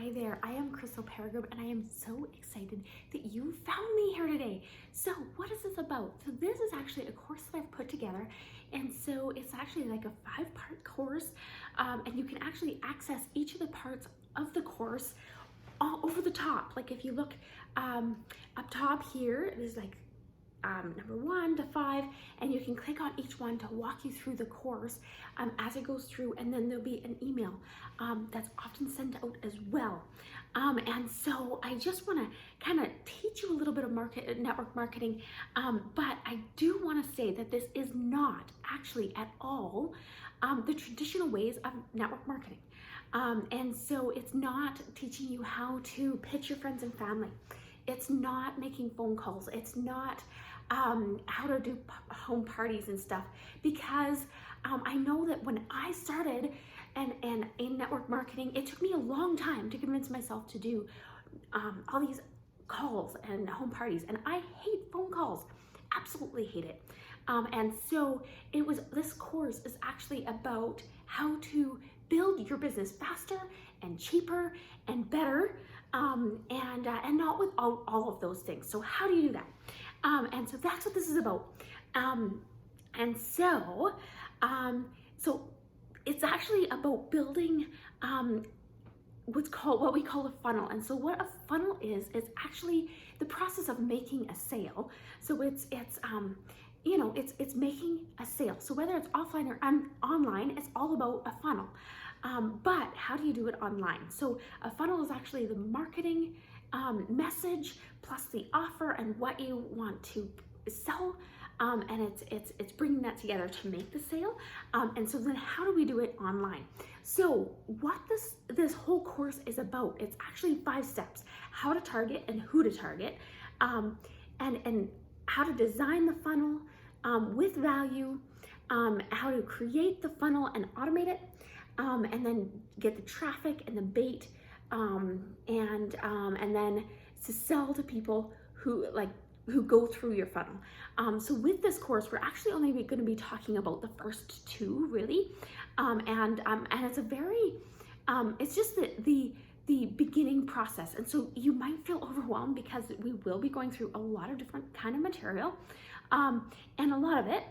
Hi there, I am Crystal Peregrine and I am so excited that you found me here today. So what is this about? So this is actually a course that I've put together, and so it's actually like a 5-part course, and you can actually access each of the parts of the course all over the top. Like if you look up top here, there's like number 1 to 5, and you can click on each one to walk you through the course as it goes through, and then there'll be an email that's often sent out as well. And so I just want to kind of teach you a little bit of network marketing, but I do want to say that this is not actually at all the traditional ways of network marketing. And so it's not teaching you how to pitch your friends and family. It's not making phone calls. It's not how to do home parties and stuff, because I know that when I started and in network marketing, it took me a long time to convince myself to do all these calls and home parties, and I hate phone calls, absolutely hate it. And so this course is actually about how to build your business faster and cheaper and better, and not with all of those things. So how do you do that? And so that's what this is about. And so it's actually about building what we call a funnel. And so what a funnel is actually the process of making a sale. So it's making a sale. So whether it's offline or online, it's all about a funnel. But how do you do it online? So a funnel is actually the marketing message plus the offer and what you want to sell, and it's bringing that together to make the sale. And so then how do we do it online? So what this whole course is about, it's actually 5 steps: how to target and who to target, and how to design the funnel with value, how to create the funnel and automate it, and then get the traffic and the bait, and then to sell to people who go through your funnel. So with this course, we're actually only going to be talking about the first 2, really, and it's a very it's just the beginning process, and so you might feel overwhelmed because we will be going through a lot of different kind of material, and a lot of it,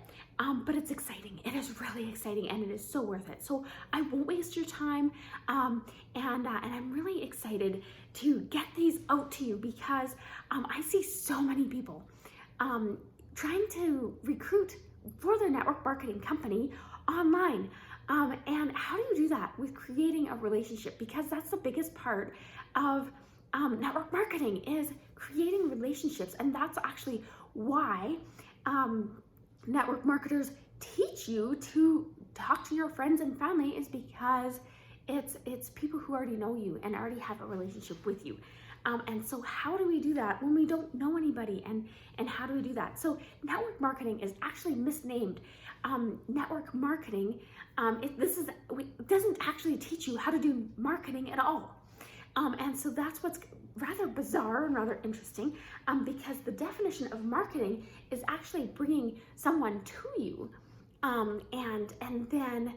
but it's exciting. It is really exciting, and it is so worth it. So I won't waste your time, and I'm really excited to get these out to you, because I see so many people trying to recruit for their network marketing company online. And how do you do that? With creating a relationship, because that's the biggest part of network marketing, is creating relationships. And that's actually why network marketers teach you to talk to your friends and family, is because it's people who already know you and already have a relationship with you. And so how do we do that when we don't know anybody, and how do we do that? So network marketing is actually misnamed network marketing. It doesn't actually teach you how to do marketing at all. And so that's what's rather bizarre and rather interesting, because the definition of marketing is actually bringing someone to you, and then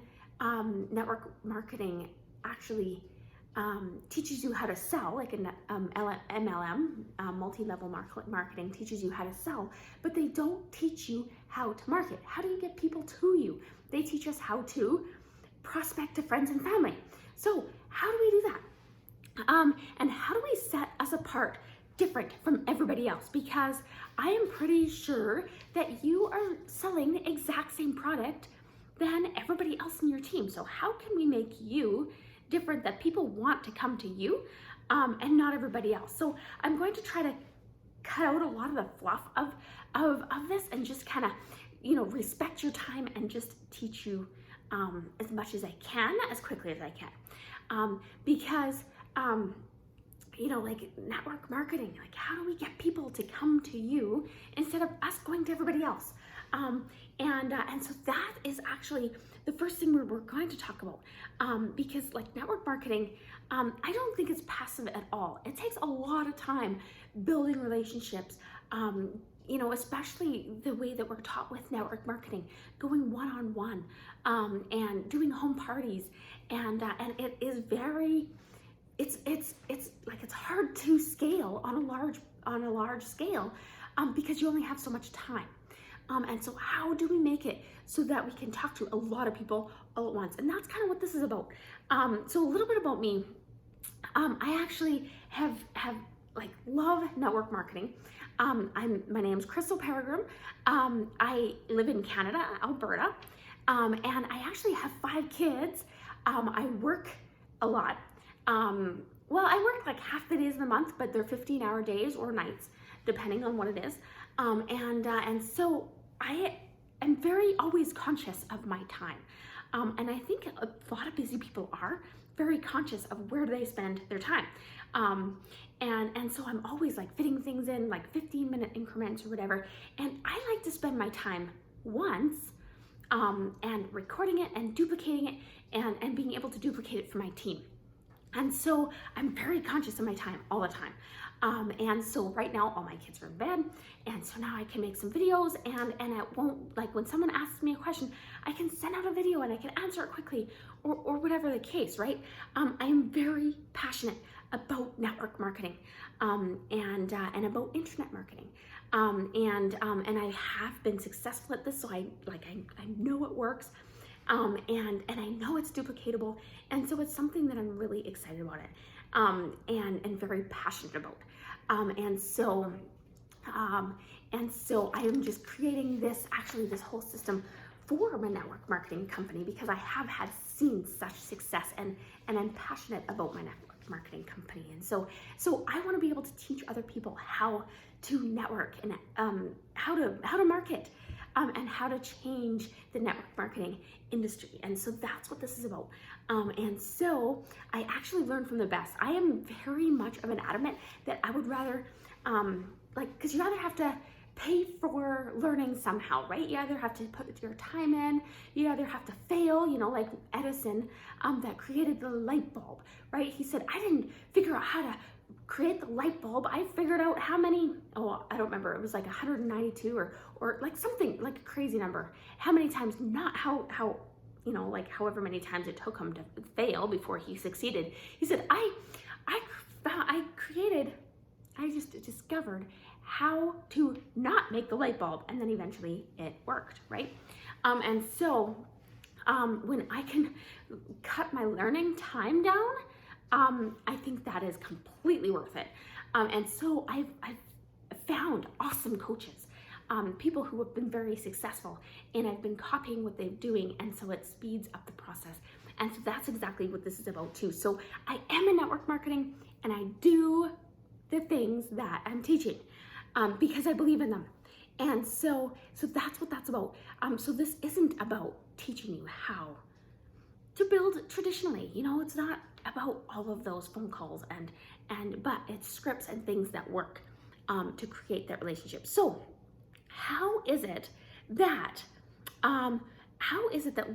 network marketing actually teaches you how to sell, like an MLM, multi-level marketing teaches you how to sell, but they don't teach you how to market. How do you get people to you? They teach us how to prospect to friends and family. So how do we do that? And how do we set us apart different from everybody else? Because I am pretty sure that you are selling the exact same product than everybody else in your team. So how can we make you different, that people want to come to you, and not everybody else? So I'm going to try to cut out a lot of the fluff of this, and just kind of, respect your time and just teach you as much as I can, as quickly as I can, because like network marketing, like how do we get people to come to you instead of us going to everybody else? And so that is actually the first thing we're going to talk about, because like network marketing, I don't think it's passive at all. It takes a lot of time building relationships, especially the way that we're taught with network marketing, going one-on-one, and doing home parties, and it is very, it's hard to scale on a large scale because you only have so much time. And so how do we make it so that we can talk to a lot of people all at once? And that's kind of what this is about. So a little bit about me. I actually have love network marketing. My name's Crystal Peregrine. I live in Canada, Alberta, and I actually have 5 kids. I work a lot. Well, I work like half the days of the month, but they're 15-hour days or nights, depending on what it is. And so I am very always conscious of my time. And I think a lot of busy people are very conscious of where they spend their time. And so I'm always like fitting things in like 15-minute increments or whatever. And I like to spend my time once and recording it and duplicating it and being able to duplicate it for my team. And so I'm very conscious of my time all the time. And so right now all my kids are in bed, and so now I can make some videos, and it won't, like when someone asks me a question, I can send out a video and I can answer it quickly, or whatever the case, right? I am very passionate about network marketing and about internet marketing. And I have been successful at this, so I know it works. And I know it's duplicatable, and so it's something that I'm really excited about it, and very passionate about. And so I am just creating this whole system for my network marketing company because I have seen such success, and I'm passionate about my network marketing company. And so I want to be able to teach other people how to network and how to market. And how to change the network marketing industry. And so that's what this is about. And so I actually learned from the best. I am very much of an adamant that I would rather, because you either have to pay for learning somehow, right? You either have to put your time in, you either have to fail, like Edison, that created the light bulb, right? He said, I didn't figure out how to create the light bulb. I figured out how many, I don't remember, it was like 192 or like something like a crazy number. How many times, not how however many times it took him to fail before he succeeded. He said, I just discovered how to not make the light bulb, and then eventually it worked, right? And so when I can cut my learning time down, I think that is completely worth it. And so I've found awesome coaches, people who have been very successful, and I've been copying what they're doing, and so it speeds up the process. And so that's exactly what this is about too. So I am in network marketing, and I do the things that I'm teaching because I believe in them. And so that's what that's about. So this isn't about teaching you how to build traditionally. It's not about all of those phone calls but it's scripts and things that work to create that relationship. So how is it that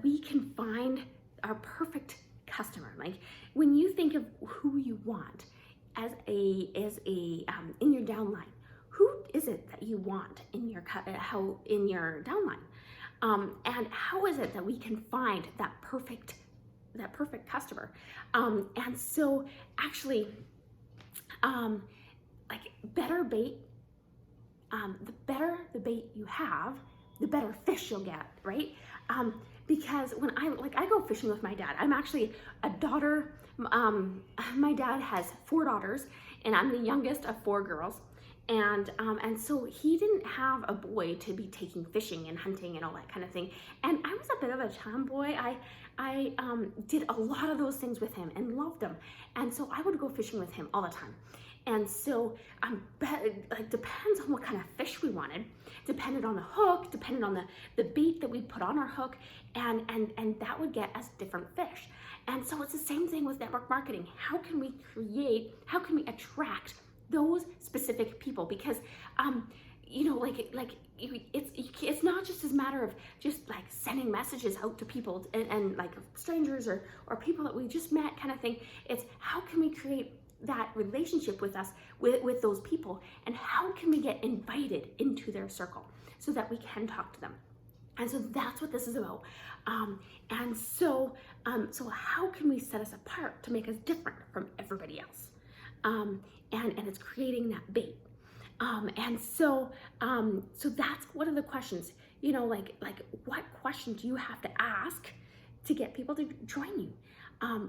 we can find our perfect customer? Like when you think of who you want as a in your downline, who is it that you want in your downline? And how is it that we can find that perfect customer? And so actually, better bait, the better the bait you have, the better fish you'll get, right? Because when I go fishing with my dad, I'm actually a daughter. My dad has 4 daughters, and I'm the youngest of 4 girls. And so he didn't have a boy to be taking fishing and hunting and all that kind of thing. And I was a bit of a tomboy. I did a lot of those things with him and loved them. And so I would go fishing with him all the time. And so depends on what kind of fish we wanted, depended on the hook, depended on the bait that we put on our hook, and that would get us different fish. And so it's the same thing with network marketing. How can we attract those specific people? Because it's not just a matter of just like sending messages out to people and like strangers or people that we just met kind of thing. It's how can we create that relationship with us, with those people, and how can we get invited into their circle so that we can talk to them? And so that's what this is about. So how can we set us apart to make us different from everybody else? and it's creating that bait. So that's one of the questions, like what question do you have to ask to get people to join you?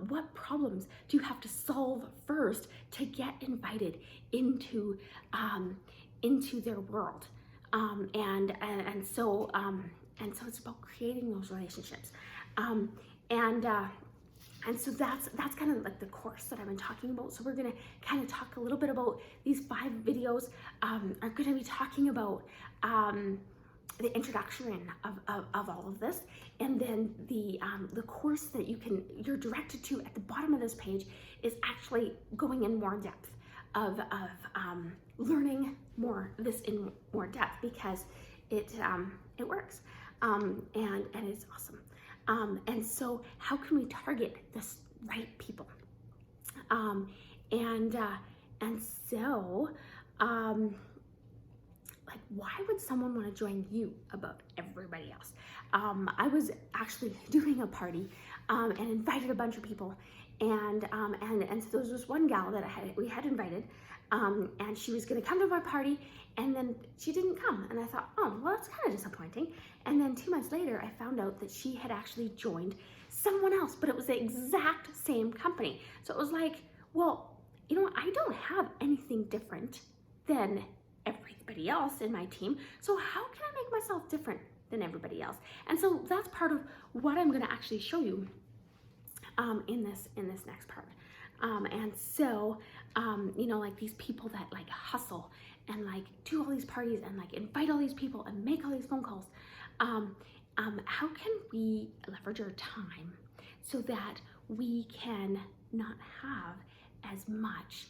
What problems do you have to solve first to get invited into their world? And so it's about creating those relationships. And so that's kind of like the course that I've been talking about. So we're gonna kind of talk a little bit about these 5 videos. Are gonna be talking about the introduction of all of this, and then the course that you're directed to at the bottom of this page is actually going in more depth of learning this in more depth, because it works, and it's awesome. And so how can we target the right people? Like, why would someone want to join you above everybody else? I was actually doing a party and invited a bunch of people, and so there was this one gal that we had invited, and she was going to come to my party, and then she didn't come, and I thought, oh, well, that's kind of disappointing. And then 2 months later, I found out that she had actually joined someone else, but it was the exact same company. So it was like, well, I don't have anything different than everybody else in my team, so how can I make myself different than everybody else? And so that's part of what I'm going to actually show you in this next part. And so like these people that like hustle and like do all these parties and like invite all these people and make all these phone calls, how can we leverage our time so that we can not have as much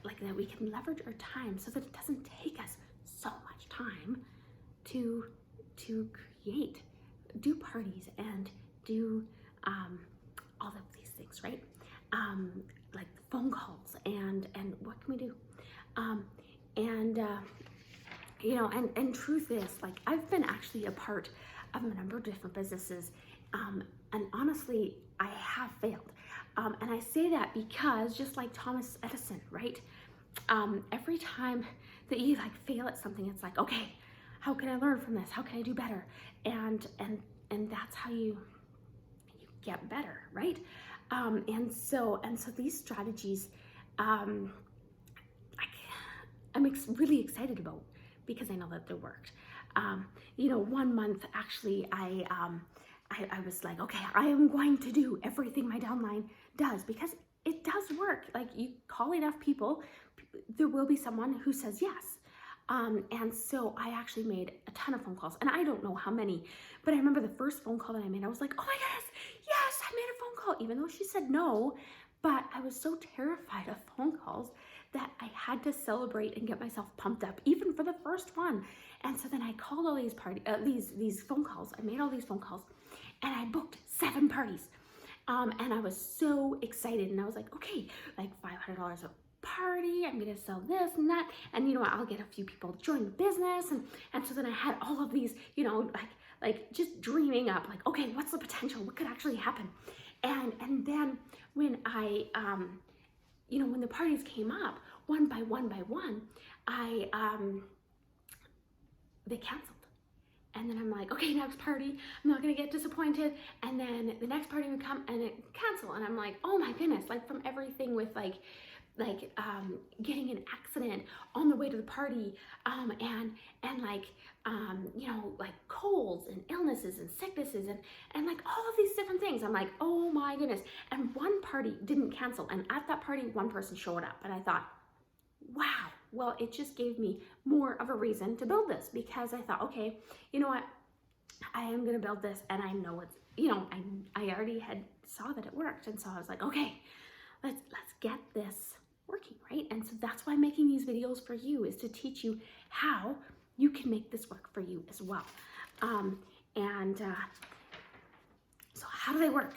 like that we can leverage our time so that it doesn't take us so much time to do parties and do all of these things, right? Like phone calls and what can we do? And truth is, like, I've been actually a part of a number of different businesses, and honestly, I have failed. And I say that because, just like Thomas Edison, right? Every time that you like fail at something, it's like, okay, how can I learn from this? How can I do better? And that's how you get better, right? And so these strategies, I'm really excited about, because I know that they worked. 1 month actually, I was like, okay, I am going to do everything my downline does, because it does work. Like, you call enough people, there will be someone who says yes. And so I actually made a ton of phone calls, and I don't know how many, but I remember the first phone call that I made, I was like, oh my goodness, yes, I made a phone call, even though she said no. But I was so terrified of phone calls that I had to celebrate and get myself pumped up, even for the first one. And so then I called all these phone calls. I made all these phone calls, and I booked 7 parties. And I was so excited, and I was like, okay, like $500 a party, I'm gonna sell this and that, and I'll get a few people to join the business, and so then I had all of these, like just dreaming up, like, okay, what's the potential? What could actually happen? And then when I when the parties came up one by one, they canceled. And then I'm like, okay, next party, I'm not gonna get disappointed. And then the next party would come and it cancel. And I'm like, oh my goodness, like from everything with like getting an accident on the way to the party, and like colds and illnesses and sicknesses and like all of these different things. I'm like, oh my goodness. And one party didn't cancel. And at that party, one person showed up, and I thought, wow, well, it just gave me more of a reason to build this, because I thought, okay, you know what? I am going to build this, and I know it's, I already saw that it worked. And so I was like, okay, let's get this working, right? And so that's why I'm making these videos for you, is to teach you how you can make this work for you as well. So how do they work?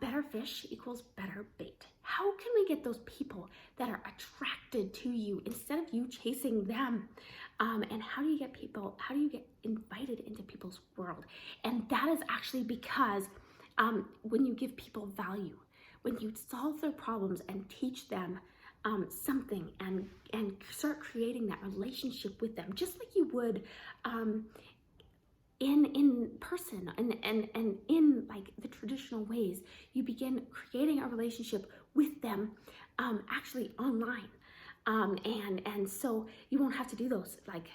Better fish equals better bait. How can we get those people that are attracted to you instead of you chasing them? And how do you get invited into people's world? And that is actually because when you give people value, when you solve their problems and teach them something, and start creating that relationship with them, just like you would in person, and in like the traditional ways. You begin creating a relationship with them actually online, and so you won't have to do those like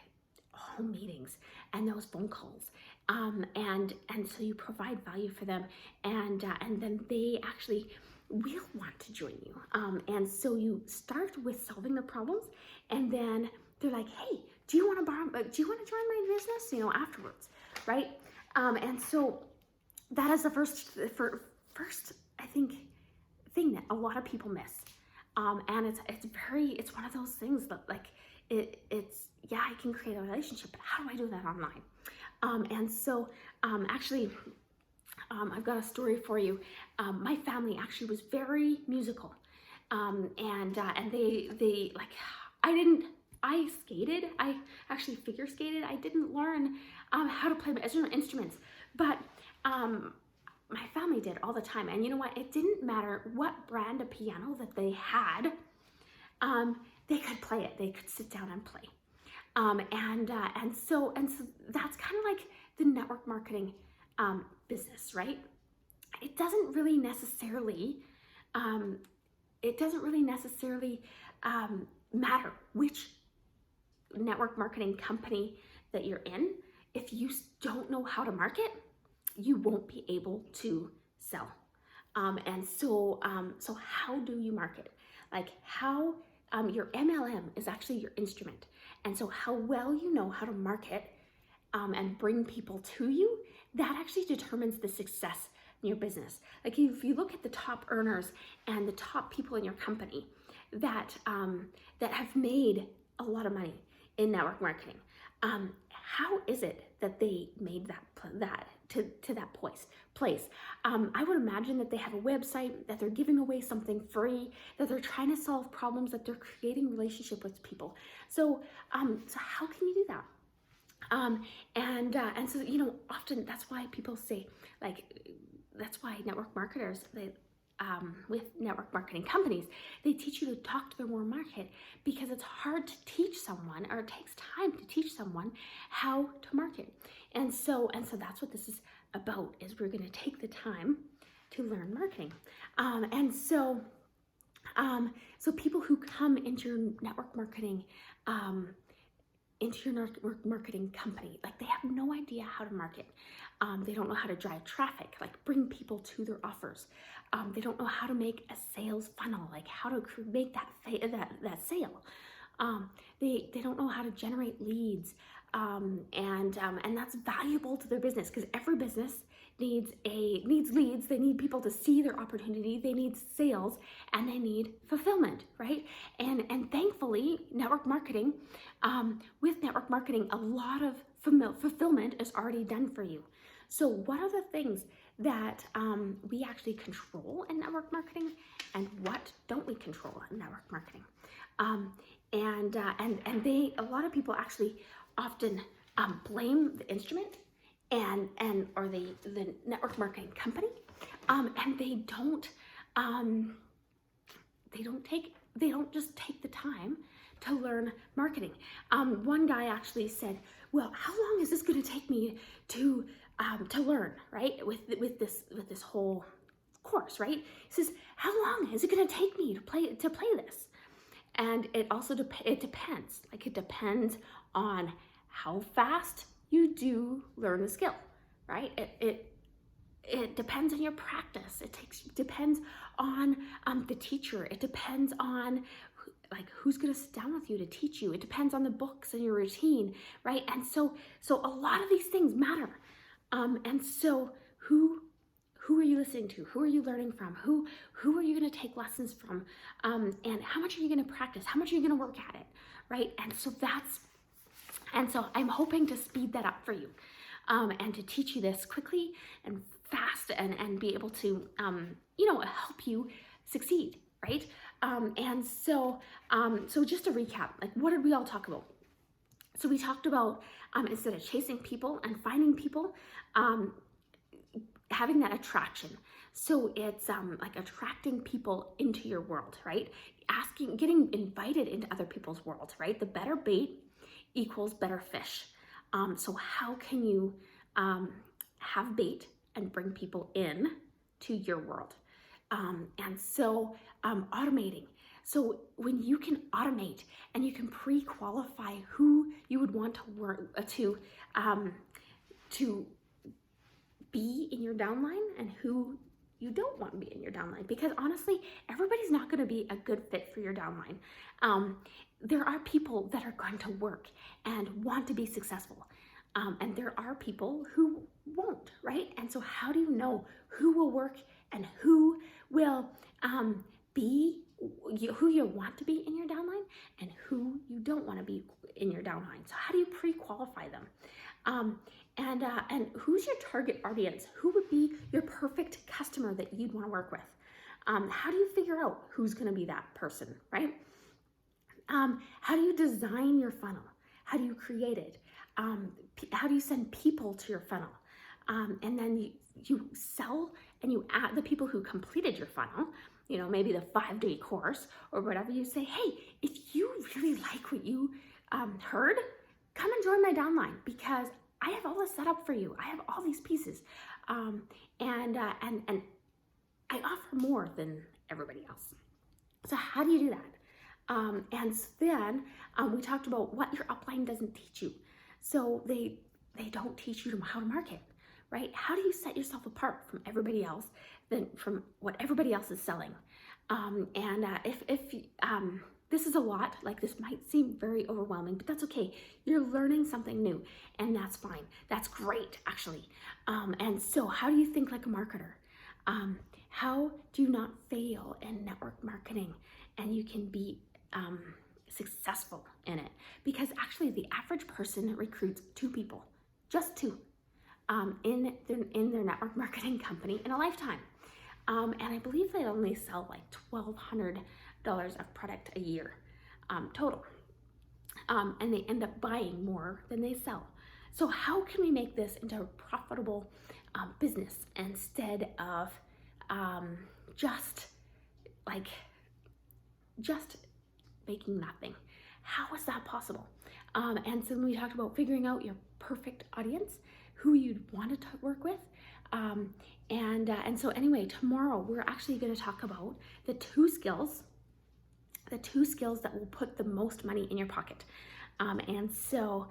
home meetings and those phone calls, and so you provide value for them, and then they actually will want to join you, and so you start with solving the problems, and then they're like, hey, do you want to join my business, afterwards, right? And so that is the first I think thing that a lot of people miss, and it's one of those things that like it's yeah, I can create a relationship, but how do I do that online? And so actually, I've got a story for you. My family actually was very musical, and they like, I skated. I actually figure skated. I didn't learn how to play instruments, but my family did all the time. And you know what? It didn't matter what brand of piano that they had. They could play it. They could sit down and play. And so that's kind of like the network marketing business, right? It doesn't really necessarily matter which network marketing company that you're in. If you don't know how to market, you won't be able to sell. And so how do you market? Like how your MLM is actually your instrument. And so how well you know how to market and bring people to you, that actually determines the success in your business. Like if you look at the top earners and the top people in your company that have made a lot of money in network marketing, how is it that they made that to that place? I would imagine that they have a website, that they're giving away something free, that they're trying to solve problems, that they're creating relationship with people. So how can you do that? And so often that's why people say, like, that's why network marketers, with network marketing companies, they teach you to talk to their warm market, because it's hard to teach someone, or it takes time to teach someone how to market. And so that's what this is about, is we're going to take the time to learn marketing. And so people who come into your network marketing company, like they have no idea how to market. They don't know how to drive traffic, like bring people to their offers. They don't know how to make a sales funnel, like how to make that sale. They don't know how to generate leads, and that's valuable to their business, because every business needs leads. They need people to see their opportunity. They need sales, and they need fulfillment, right? And thankfully, network marketing, with network marketing, a lot of fulfillment is already done for you. So what are the things that we actually control in network marketing, and what don't we control in network marketing? And a lot of people actually often blame the instrument or the network marketing company, and they don't just take the time to learn marketing. One guy actually said, well, how long is this going to take me to learn, right? With this whole course, right? He says, how long is it going to take me to play this? And it also depends. Like, it depends on how fast you do learn the skill, right? It depends on your practice. It depends on the teacher. It depends on who's going to sit down with you to teach you. It depends on the books and your routine, right? And so a lot of these things matter. And so who are you listening to? Who are you learning from? Who are you going to take lessons from? And how much are you going to practice? How much are you going to work at it, right? And so I'm hoping to speed that up for you, and to teach you this quickly and fast, and be able to help you succeed, right? And so just to recap, like, what did we all talk about? So we talked about, instead of chasing people and finding people, having that attraction. So it's like attracting people into your world, right? Getting invited into other people's worlds, right? The better bait equals better fish. So how can you have bait and bring people in to your world? And so automating. So when you can automate and you can pre-qualify who you would want to work to be in your downline and who you don't want to be in your downline, because honestly, everybody's not going to be a good fit for your downline. There are people that are going to work and want to be successful, and there are people who won't, right? And so how do you know who will work and who will be who you want to be in your downline and who you don't want to be in your downline? So how do you pre-qualify them? And who's your target audience? Who would be your perfect customer that you'd want to work with? How do you figure out who's going to be that person, right? How do you design your funnel? How do you create it? How do you send people to your funnel? And then you sell and you add the people who completed your funnel, you know, maybe the 5-day course or whatever. You say, hey, if you really like what you heard, come and join my downline, because I have all this set up for you. I have all these pieces, and I offer more than everybody else. So how do you do that? And then we talked about what your upline doesn't teach you. So they don't teach you how to market, right? How do you set yourself apart from everybody else, from what everybody else is selling? If this is a lot, like this might seem very overwhelming, but that's okay. You're learning something new, and that's fine. That's great, actually. And so how do you think like a marketer? How do you not fail in network marketing and you can be successful in it? Because actually the average person recruits 2 people, just 2, in their network marketing company in a lifetime. And I believe they only sell like $1,200 of product a year total. And they end up buying more than they sell. So how can we make this into a profitable business instead of just making nothing? How is that possible? And so we talked about figuring out your perfect audience, who you'd want to work with. And so anyway, tomorrow we're actually going to talk about the 2 skills that will put the most money in your pocket. And so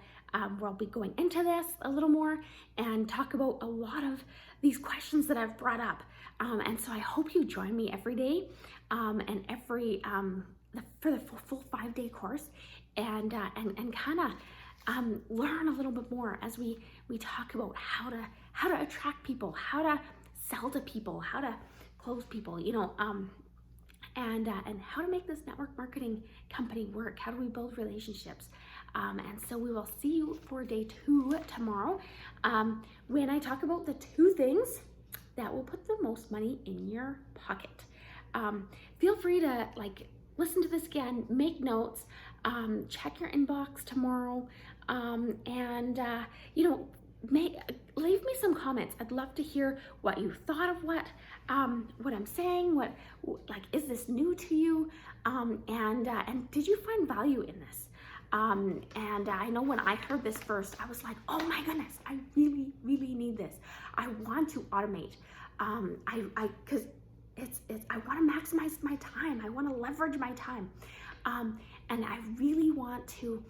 we'll be going into this a little more and talk about a lot of these questions that I've brought up. And so I hope you join me every day and every for the full 5-day course, and kind of learn a little bit more as we talk about how to attract people, how to sell to people, how to close people, you know, and how to make this network marketing company work. How do we build relationships? And so we will see you for day 2 tomorrow, when I talk about the 2 things that will put the most money in your pocket. Feel free to listen to this again, make notes, check your inbox tomorrow, and you know, leave me some comments. I'd love to hear what you thought of what I'm saying. What is this new to you? And did you find value in this? And I know when I heard this first, I was like, oh my goodness, I really, really need this. I want to automate. Because I want to maximize my time. I want to leverage my time. And I really want to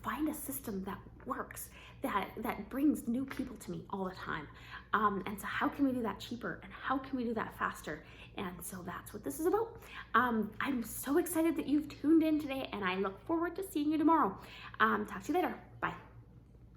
find a system that works, that brings new people to me all the time. And so how can we do that cheaper, and how can we do that faster? And so that's what this is about. I'm so excited that you've tuned in today, and I look forward to seeing you tomorrow. Talk to you later. Bye.